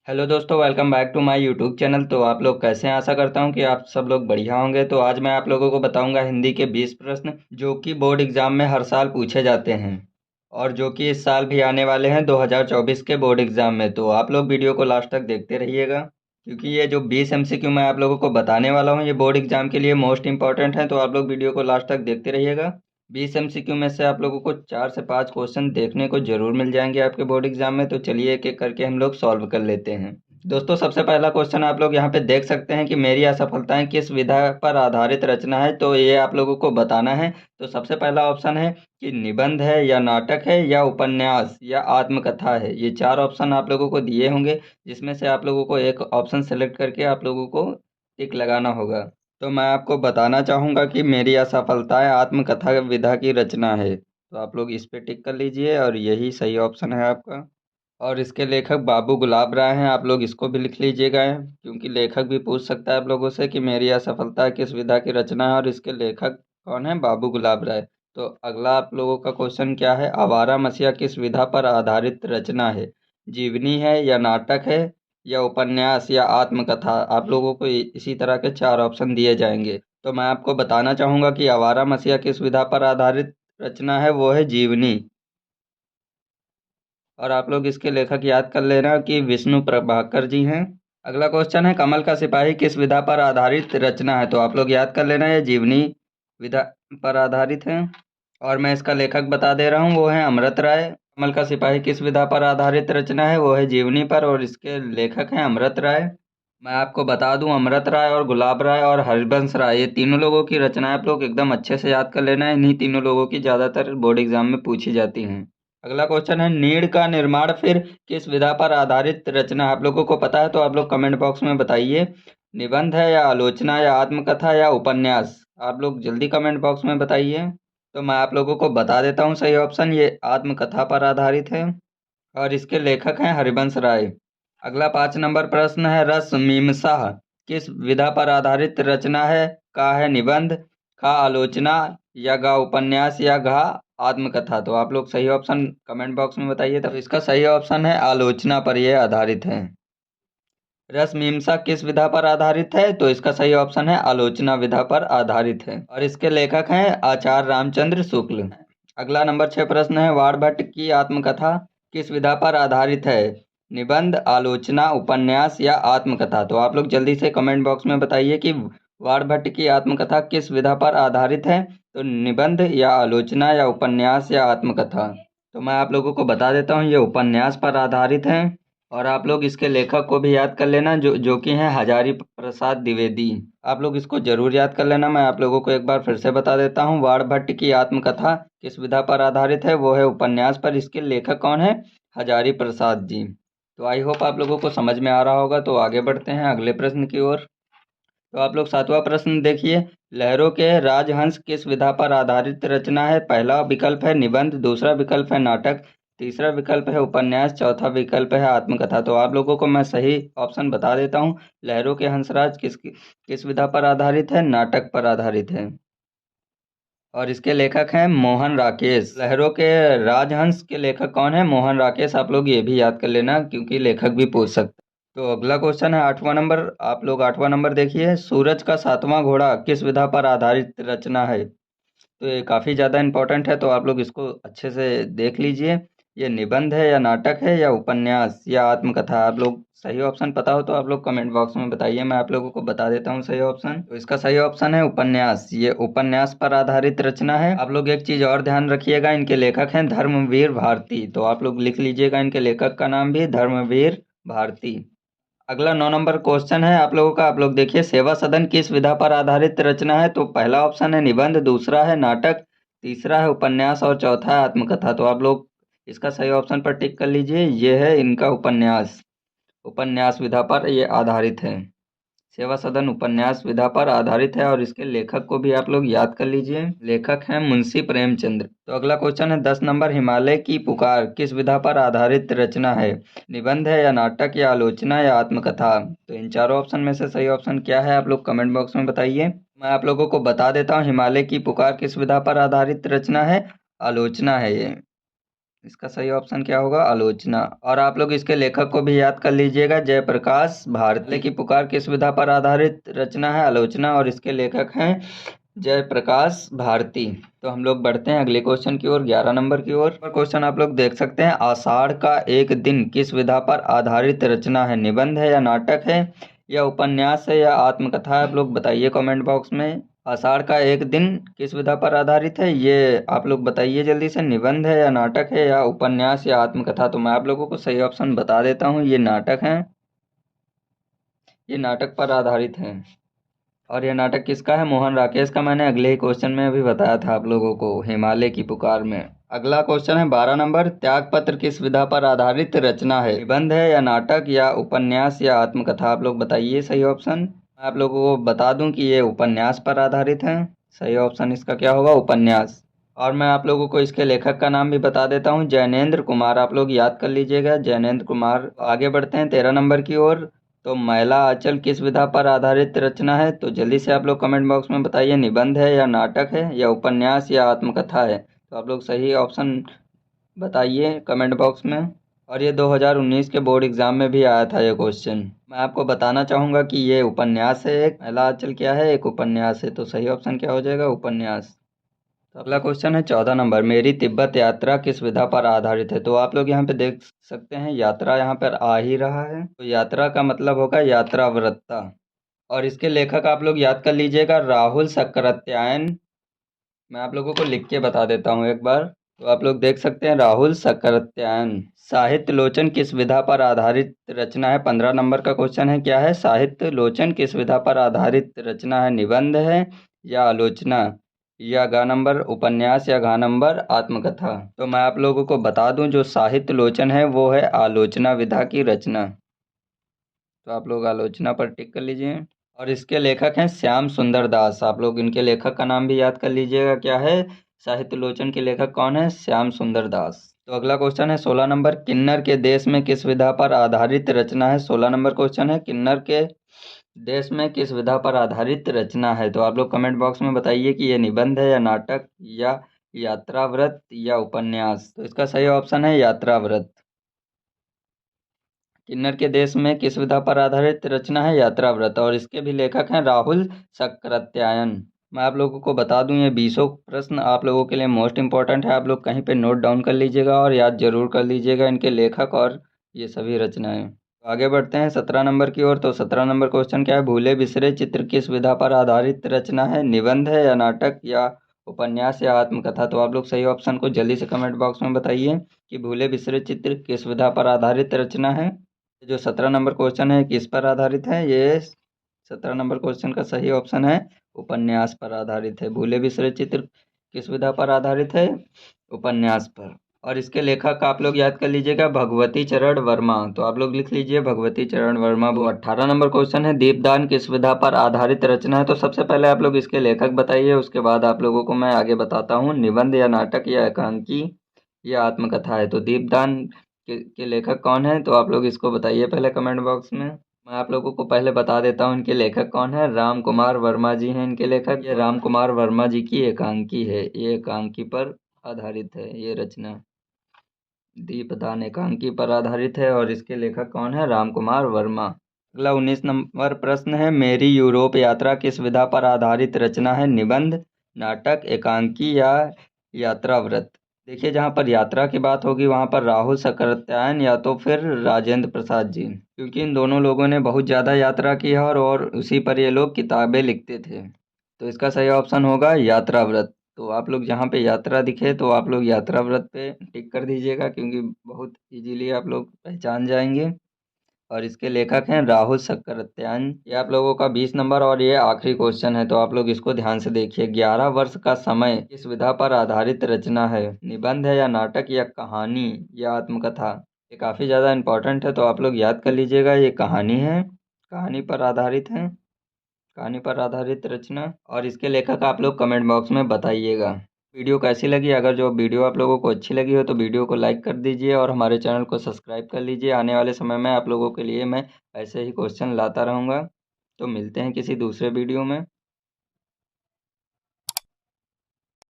Hello दोस्तों, welcome back to my YouTube channel. तो आप लोग कैसे हैं? आशा करता हूं कि आप सब लोग बढ़िया होंगे। तो आज मैं आप लोगों को बताऊंगा हिंदी के 20 प्रश्न जो कि बोर्ड एग्जाम में हर साल पूछे जाते हैं और जो कि इस साल भी आने वाले हैं 2024 के बोर्ड एग्जाम में। तो आप लोग वीडियो को लास्ट तक देखते रहिएगा, क्योंकि ये जो 20 एमसीक्यू मैं आप लोगों को बताने वाला हूँ ये बोर्ड एग्जाम के लिए मोस्ट इंपॉर्टेंट है। तो आप लोग वीडियो को लास्ट तक देखते रहिएगा। 20 एमसीक्यू में से आप लोगों को 4 से 5 क्वेश्चन देखने को जरूर मिल जाएंगे आपके बोर्ड एग्जाम में। तो चलिए एक एक करके हम लोग सॉल्व कर लेते हैं। दोस्तों, सबसे पहला क्वेश्चन आप लोग यहाँ पे देख सकते हैं कि मेरी असफलताएं किस विधा पर आधारित रचना है। तो ये आप लोगों को बताना है। तो सबसे पहला ऑप्शन है कि निबंध है या नाटक है या उपन्यास या आत्मकथा है। ये 4 ऑप्शन आप लोगों को दिए होंगे, जिसमें से आप लोगों को एक ऑप्शन सेलेक्ट करके आप लोगों को टिक लगाना होगा। तो मैं आपको बताना चाहूँगा कि मेरी असफलताएं आत्मकथा विधा की रचना है। तो आप लोग इस पे टिक कर लीजिए और यही सही ऑप्शन है आपका। और इसके लेखक बाबू गुलाब राय हैं। आप लोग इसको भी लिख लीजिएगा, क्योंकि लेखक भी पूछ सकता है आप लोगों से कि मेरी असफलता किस विधा की रचना है, और इसके लेखक कौन है? बाबू गुलाब राय। तो अगला आप लोगों का क्वेश्चन क्या है? आवारा मसीहा किस विधा पर आधारित रचना है? जीवनी है या नाटक है या उपन्यास या आत्मकथा? आप लोगों को इसी तरह के 4 ऑप्शन दिए जाएंगे। तो मैं आपको बताना चाहूँगा कि आवारा मसीहा किस विधा पर आधारित रचना है, वो है जीवनी। और आप लोग इसके लेखक याद कर लेना कि विष्णु प्रभाकर जी हैं। अगला क्वेश्चन है कमल का सिपाही किस विधा पर आधारित रचना है? तो आप लोग याद कर लेना, ये जीवनी विधा पर आधारित है। और मैं इसका लेखक बता दे रहा हूँ, वो है अमृत राय। कमल का सिपाही किस विधा पर आधारित रचना है? वो है जीवनी पर, और इसके लेखक हैं अमृत राय। मैं आपको बता दूं, अमृत राय और गुलाब राय और हरिवंश राय, ये तीनों लोगों की रचनाएं आप लोग एकदम अच्छे से याद कर लेना है। इन्हीं तीनों लोगों की ज़्यादातर बोर्ड एग्जाम में पूछी जाती हैं। अगला क्वेश्चन है नीड़ का निर्माण फिर किस विधा पर आधारित रचना? आप लोगों को पता है तो आप लोग कमेंट बॉक्स में बताइए। निबंध है या आलोचना या आत्मकथा या उपन्यास? आप लोग जल्दी कमेंट बॉक्स में बताइए। तो मैं आप लोगों को बता देता हूँ सही ऑप्शन, ये आत्मकथा पर आधारित है और इसके लेखक हैं हरिवंश राय। अगला 5 नंबर प्रश्न है रस मीमांसा किस विधा पर आधारित रचना है? का है निबंध, खा आलोचना या गा उपन्यास या घा आत्मकथा? तो आप लोग सही ऑप्शन कमेंट बॉक्स में बताइए। तो इसका सही ऑप्शन है आलोचना पर यह आधारित है। रस मीमांसा किस विधा पर आधारित है? तो इसका सही ऑप्शन है आलोचना विधा पर आधारित है और इसके लेखक हैं आचार्य रामचंद्र शुक्ल। अगला नंबर 6 प्रश्न है वाणभट्ट की आत्मकथा किस विधा पर आधारित है? निबंध, आलोचना, उपन्यास या आत्मकथा? तो आप लोग जल्दी से कमेंट बॉक्स में बताइए कि वाणभट्ट की आत्मकथा किस विधा पर आधारित है। तो निबंध या आलोचना या उपन्यास या आत्मकथा? तो मैं आप लोगों को बता देता हूँ, ये उपन्यास पर आधारित है। और आप लोग इसके लेखक को भी याद कर लेना, जो कि हैं हजारी प्रसाद द्विवेदी। आप लोग इसको जरूर याद कर लेना। मैं आप लोगों को एक बार फिर से बता देता हूँ, वाणभट्ट की आत्मकथा किस विधा पर आधारित है? वो है उपन्यास पर। इसके लेखक कौन है? हजारी प्रसाद जी। तो आई होप आप लोगों को समझ में आ रहा होगा। तो आगे बढ़ते हैं अगले प्रश्न की ओर। तो आप लोग 7वां प्रश्न देखिए, लहरों के राजहंस किस विधा पर आधारित रचना है? पहला विकल्प है निबंध, दूसरा विकल्प है नाटक, तीसरा विकल्प है उपन्यास, चौथा विकल्प है आत्मकथा। तो आप लोगों को मैं सही ऑप्शन बता देता हूँ। लहरों के हंसराज किस विधा पर आधारित है? नाटक पर आधारित है और इसके लेखक हैं मोहन राकेश। लहरों के राजहंस के लेखक कौन है? मोहन राकेश। आप लोग ये भी याद कर लेना, क्योंकि लेखक भी पूछ सकते हैं। तो अगला क्वेश्चन है 8वां नंबर। आप लोग 8वां नंबर देखिए, सूरज का 7वां घोड़ा किस विधा पर आधारित रचना है? तो ये काफ़ी ज़्यादा इंपॉर्टेंट है, तो आप लोग इसको अच्छे से देख लीजिए। ये निबंध है या नाटक है या उपन्यास या आत्मकथा? आप लोग सही ऑप्शन पता हो तो आप लोग कमेंट बॉक्स में बताइए। मैं आप लोगों को बता देता हूँ सही ऑप्शन। तो इसका सही ऑप्शन है उपन्यास। ये उपन्यास पर आधारित रचना है। आप लोग एक चीज़ और ध्यान रखिएगा, इनके लेखक हैं धर्मवीर भारती। तो आप लोग लिख लीजिएगा इनके लेखक का नाम भी, धर्मवीर भारती। अगला 9 नंबर क्वेश्चन है आप लोगों का। आप लोग देखिए, सेवा सदन किस विधा पर आधारित रचना है? तो पहला ऑप्शन है निबंध, दूसरा है नाटक, तीसरा है उपन्यास और चौथा है आत्मकथा। तो आप लोग इसका सही ऑप्शन पर टिक कर लीजिए, ये है इनका उपन्यास। उपन्यास विधा पर ये आधारित है। सेवा सदन उपन्यास विधा पर आधारित है और इसके लेखक को भी आप लोग याद कर लीजिए। लेखक हैं मुंशी प्रेमचंद्र। तो अगला क्वेश्चन है 10 नंबर, हिमालय की पुकार किस विधा पर आधारित रचना है? निबंध है या नाटक या आलोचना या आत्मकथा? तो इन चारों ऑप्शन में से सही ऑप्शन क्या है? आप लोग कमेंट बॉक्स में बताइए। मैं आप लोगों को बता देता हूँ, हिमालय की पुकार किस विधा पर आधारित रचना है? आलोचना है ये। इसका सही ऑप्शन क्या होगा? आलोचना। और आप लोग इसके लेखक को भी याद कर लीजिएगा, जयप्रकाश भारती की पुकार किस विधा पर आधारित रचना है? आलोचना। और इसके लेखक हैं जयप्रकाश भारती। तो हम लोग बढ़ते हैं अगले क्वेश्चन की ओर, 11 नंबर की ओर। क्वेश्चन आप लोग देख सकते हैं, आषाढ़ का एक दिन किस विधा पर आधारित रचना है? निबंध है या नाटक है या उपन्यास है या आत्मकथा है? आप लोग बताइए कमेंट बॉक्स में। आषाढ़ का एक दिन किस विधा पर आधारित है, ये आप लोग बताइए जल्दी से। निबंध है या नाटक है या उपन्यास या आत्मकथा? तो मैं आप लोगों को सही ऑप्शन बता देता हूँ, ये नाटक है, ये नाटक पर आधारित है। और यह नाटक किसका है? मोहन राकेश का। मैंने अगले ही क्वेश्चन में अभी बताया था आप लोगों को, हिमालय की पुकार में। अगला क्वेश्चन है 12 नंबर, त्यागपत्र किस विधा पर आधारित रचना है? निबंध है या नाटक या उपन्यास या आत्मकथा? आप लोग बताइए सही ऑप्शन। मैं आप लोगों को बता दूं कि ये उपन्यास पर आधारित है। सही ऑप्शन इसका क्या होगा? उपन्यास। और मैं आप लोगों को इसके लेखक का नाम भी बता देता हूँ, जैनेन्द्र कुमार। आप लोग याद कर लीजिएगा, जैनेन्द्र कुमार। आगे बढ़ते हैं 13 नंबर की ओर। तो मैला आंचल किस विधा पर आधारित रचना है? तो जल्दी से आप लोग कमेंट बॉक्स में बताइए, निबंध है या नाटक है या उपन्यास या आत्मकथा है? तो आप लोग सही ऑप्शन बताइए कमेंट बॉक्स में। और ये 2019 के बोर्ड एग्जाम में भी आया था ये क्वेश्चन। मैं आपको बताना चाहूँगा कि ये उपन्यास है एक। मैला आंचल क्या है? एक उपन्यास है। तो सही ऑप्शन क्या हो जाएगा? उपन्यास। तो अगला क्वेश्चन है 14 नंबर, मेरी तिब्बत यात्रा किस विधा पर आधारित है? तो आप लोग यहाँ पे देख सकते हैं, यात्रा यहाँ पर आ ही रहा है, तो यात्रा का मतलब होगा यात्रावृत्ता। और इसके लेखक आप लोग याद कर लीजिएगा, राहुल सक्रात्यायन। मैं आप लोगों को लिख के बता देता हूँ एक बार। तो आप लोग देख सकते हैं, राहुल सक्रात्यायन। साहित्य लोचन किस विधा पर आधारित रचना है? 15 नंबर का क्वेश्चन है, क्या है? साहित्य लोचन किस विधा पर आधारित रचना है? निबंध है या आलोचना या गा नंबर उपन्यास या गा नंबर आत्मकथा? तो मैं आप लोगों को बता दूं, जो साहित्य लोचन है वो है आलोचना विधा की रचना। तो आप लोग आलोचना पर टिक कर लीजिए। और इसके लेखक हैं श्याम सुंदर दास। आप लोग इनके लेखक का नाम भी याद कर लीजिएगा, क्या है? साहित्य लोचन के लेखक कौन है? श्याम सुंदर दास। तो अगला क्वेश्चन है 16 नंबर, किन्नर के देश में किस विधा पर आधारित रचना है? 16 नंबर क्वेश्चन है, किन्नर के देश में किस विधा पर आधारित रचना है? तो आप लोग कमेंट बॉक्स में बताइए कि ये निबंध है या नाटक या यात्राव्रत या उपन्यास? तो इसका सही ऑप्शन है यात्राव्रत। किन्नर के देश में किस विधा पर आधारित रचना है? यात्राव्रत। और इसके भी लेखक हैं राहुल सक्रात्यायन। मैं आप लोगों को बता दूं, ये 20 प्रश्न आप लोगों के लिए मोस्ट इंपॉर्टेंट है। आप लोग कहीं पे नोट डाउन कर लीजिएगा और याद जरूर कर लीजिएगा इनके लेखक और ये सभी रचनाएं। तो आगे बढ़ते हैं 17 नंबर की ओर। तो 17 नंबर क्वेश्चन क्या है? भूले बिसरे चित्र किस विधा पर आधारित रचना है? निबंध है या नाटक या उपन्यास या आत्मकथा? तो आप लोग सही ऑप्शन को जल्दी से कमेंट बॉक्स में बताइए कि भूले बिसरे चित्र किस विधा पर आधारित रचना है। जो 17 नंबर क्वेश्चन है किस पर आधारित है? ये 17 नंबर क्वेश्चन का सही ऑप्शन है उपन्यास पर आधारित है। भूले बिसरे चित्र किस विधा पर आधारित है? उपन्यास पर। और इसके लेखक आप लोग याद कर लीजिएगा, भगवती चरण वर्मा। तो आप लोग लिख लीजिए भगवती चरण वर्मा। वो 18 नंबर क्वेश्चन है, दीपदान किस विधा पर आधारित रचना है? तो सबसे पहले आप लोग इसके लेखक बताइए, उसके बाद आप लोगों को मैं आगे बताता हूँ निबंध या नाटक या एकांकी या आत्मकथा है। तो दीपदान के लेखक कौन है? तो आप लोग इसको बताइए पहले कमेंट बॉक्स में। मैं आप लोगों को पहले बता देता हूँ इनके लेखक कौन है। राम कुमार वर्मा जी हैं इनके लेखक। ये राम कुमार वर्मा जी की एकांकी है, ये एकांकी पर आधारित है ये रचना। दीपदान एकांकी पर आधारित है और इसके लेखक कौन है? राम कुमार वर्मा। अगला 19 नंबर प्रश्न है, मेरी यूरोप यात्रा किस विधा पर आधारित रचना है? निबंध, नाटक, एकांकी या यात्राव्रत? देखिए, जहाँ पर यात्रा की बात होगी वहाँ पर राहुल सक्रात्यायन या तो फिर राजेंद्र प्रसाद जी, क्योंकि इन दोनों लोगों ने बहुत ज़्यादा यात्रा की है और उसी पर ये लोग किताबें लिखते थे। तो इसका सही ऑप्शन होगा यात्राव्रत। तो आप लोग जहाँ पे यात्रा दिखे तो आप लोग यात्राव्रत पे टिक कर दीजिएगा, क्योंकि बहुत इजीली आप लोग पहचान जाएंगे। और इसके लेखक हैं राहुल सक्रात्यायन। ये आप लोगों का 20 नंबर और ये आखिरी क्वेश्चन है, तो आप लोग इसको ध्यान से देखिए। 11 वर्ष का समय किस विधा पर आधारित रचना है? निबंध है या नाटक या कहानी या आत्मकथा? ये काफ़ी ज़्यादा इंपॉर्टेंट है, तो आप लोग याद कर लीजिएगा, ये कहानी है, कहानी पर आधारित है, कहानी पर आधारित रचना। और इसके लेखक आप लोग कमेंट बॉक्स में बताइएगा। वीडियो कैसी लगी? अगर जो वीडियो आप लोगों को अच्छी लगी हो तो वीडियो को लाइक कर दीजिए और हमारे चैनल को सब्सक्राइब कर लीजिए। आने वाले समय में आप लोगों के लिए मैं ऐसे ही क्वेश्चन लाता रहूँगा। तो मिलते हैं किसी दूसरे वीडियो में।